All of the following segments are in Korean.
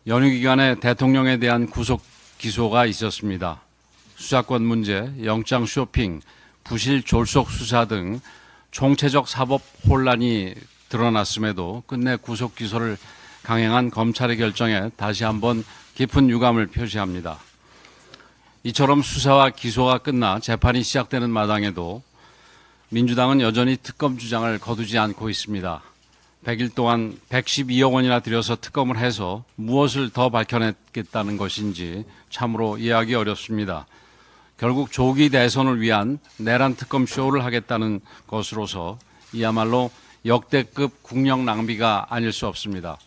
연휴 기간에 대통령에 대한 구속 기소가 있었습니다. 수사권 문제, 영장 쇼핑, 부실 졸속 수사 등 총체적 사법 혼란이 드러났음에도 끝내 구속 기소를 강행한 검찰의 결정에 다시 한번 깊은 유감을 표시합니다. 이처럼 수사와 기소가 끝나 재판이 시작되는 마당에도 민주당은 여전히 특검 주장을 거두지 않고 있습니다. 100일 동안 112억 원이나 들여서 특검을 해서 무엇을 더 밝혀냈겠다는 것인지 참으로 이해하기 어렵습니다. 결국 조기 대선을 위한 내란 특검 쇼를 하겠다는 것으로서 이야말로 역대급 국력 낭비가 아닐 수 없습니다.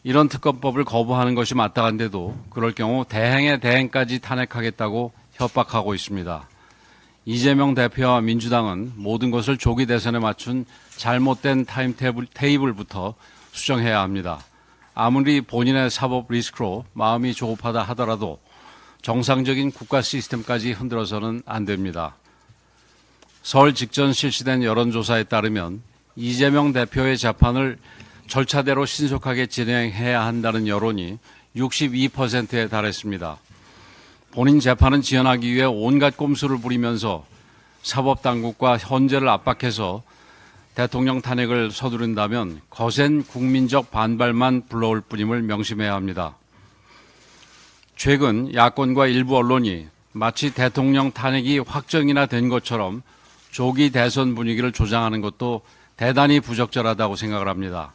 이런 특검법을 거부하는 것이 마땅한데도 그럴 경우 대행의 대행까지 탄핵하겠다고 협박하고 있습니다. 이재명 대표와 민주당은 모든 것을 조기 대선에 맞춘 잘못된 타임테이블부터 수정해야 합니다. 아무리 본인의 사법 리스크로 마음이 조급하다 하더라도 정상적인 국가 시스템까지 흔들어서는 안 됩니다. 설 직전 실시된 여론조사에 따르면 이재명 대표의 재판을 절차대로 신속하게 진행해야 한다는 여론이 62%에 달했습니다. 본인 재판은 지연하기 위해 온갖 꼼수를 부리면서 사법당국과 헌재를 압박해서 대통령 탄핵을 서두른다면 거센 국민적 반발만 불러올 뿐임을 명심해야 합니다. 최근 야권과 일부 언론이 마치 대통령 탄핵이 확정이나 된 것처럼 조기 대선 분위기를 조장하는 것도 대단히 부적절하다고 생각을 합니다.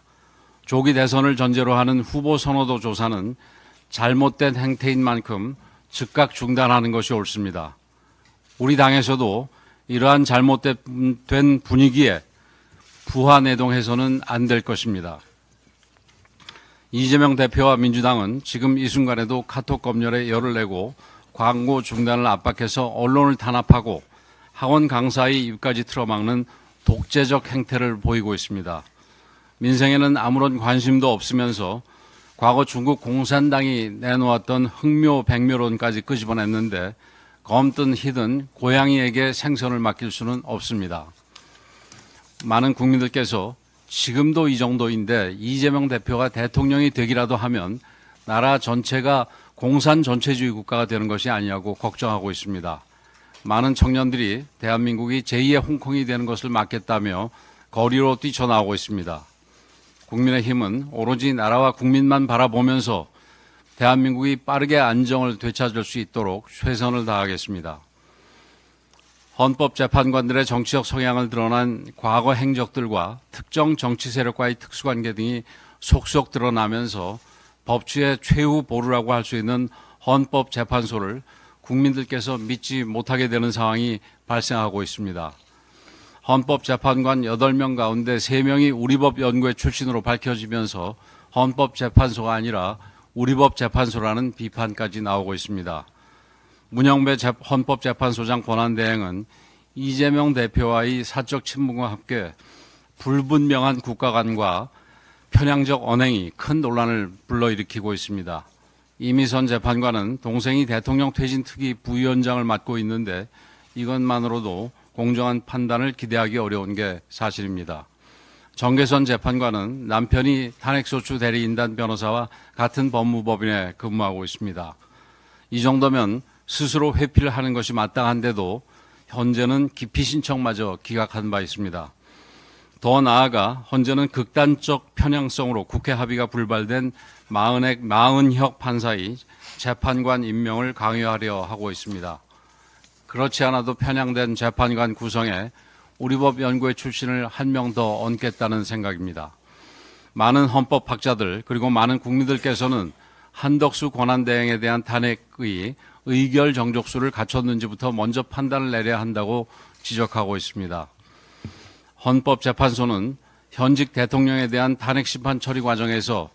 조기 대선을 전제로 하는 후보 선호도 조사는 잘못된 행태인 만큼 즉각 중단하는 것이 옳습니다. 우리 당에서도 이러한 잘못된 분위기에 부하내동해서는 안 될 것입니다. 이재명 대표와 민주당은 지금 이 순간에도 카톡 검열에 열을 내고 광고 중단을 압박해서 언론을 탄압하고 학원 강사의 입까지 틀어막는 독재적 행태를 보이고 있습니다. 민생에는 아무런 관심도 없으면서 과거 중국 공산당이 내놓았던 흥묘 백묘론까지 끄집어냈는데 검든 희든 고양이에게 생선을 맡길 수는 없습니다. 많은 국민들께서 지금도 이 정도인데 이재명 대표가 대통령이 되기라도 하면 나라 전체가 공산 전체주의 국가가 되는 것이 아니냐고 걱정하고 있습니다. 많은 청년들이 대한민국이 제2의 홍콩이 되는 것을 막겠다며 거리로 뛰쳐나오고 있습니다. 국민의힘은 오로지 나라와 국민만 바라보면서 대한민국이 빠르게 안정을 되찾을 수 있도록 최선을 다하겠습니다. 헌법재판관들의 정치적 성향을 드러난 과거 행적들과 특정 정치 세력과의 특수관계 등이 속속 드러나면서 법치의 최후 보루라고 할 수 있는 헌법재판소를 국민들께서 믿지 못하게 되는 상황이 발생하고 있습니다. 헌법재판관 8명 가운데 3명이 우리법 연구회 출신으로 밝혀지면서 헌법재판소가 아니라 우리법재판소라는 비판까지 나오고 있습니다. 문영배 헌법재판소장 권한대행은 이재명 대표와의 사적 친분과 함께 불분명한 국가관과 편향적 언행이 큰 논란을 불러일으키고 있습니다. 이미선 재판관은 동생이 대통령 퇴진 특위 부위원장을 맡고 있는데 이것만으로도 공정한 판단을 기대하기 어려운 게 사실입니다. 정계선 재판관은 남편이 탄핵소추 대리인단 변호사와 같은 법무법인에 근무하고 있습니다. 이 정도면 스스로 회피를 하는 것이 마땅한데도 현재는 기피 신청마저 기각한 바 있습니다. 더 나아가 현재는 극단적 편향성으로 국회 합의가 불발된 마은혁 판사의 재판관 임명을 강요하려 하고 있습니다. 그렇지 않아도 편향된 재판관 구성에 우리법 연구회 출신을 한 명 더 얹겠다는 생각입니다. 많은 헌법학자들 그리고 많은 국민들께서는 한덕수 권한대행에 대한 탄핵의 의결 정족수를 갖췄는지부터 먼저 판단을 내려야 한다고 지적하고 있습니다. 헌법재판소는 현직 대통령에 대한 탄핵심판 처리 과정에서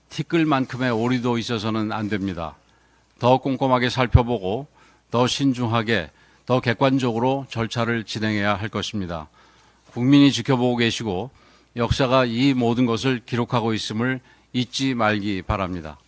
티끌만큼의 오리도 있어서는 안 됩니다. 더 꼼꼼하게 살펴보고 더 신중하게 더 객관적으로 절차를 진행해야 할 것입니다. 국민이 지켜보고 계시고 역사가 이 모든 것을 기록하고 있음을 잊지 말기 바랍니다.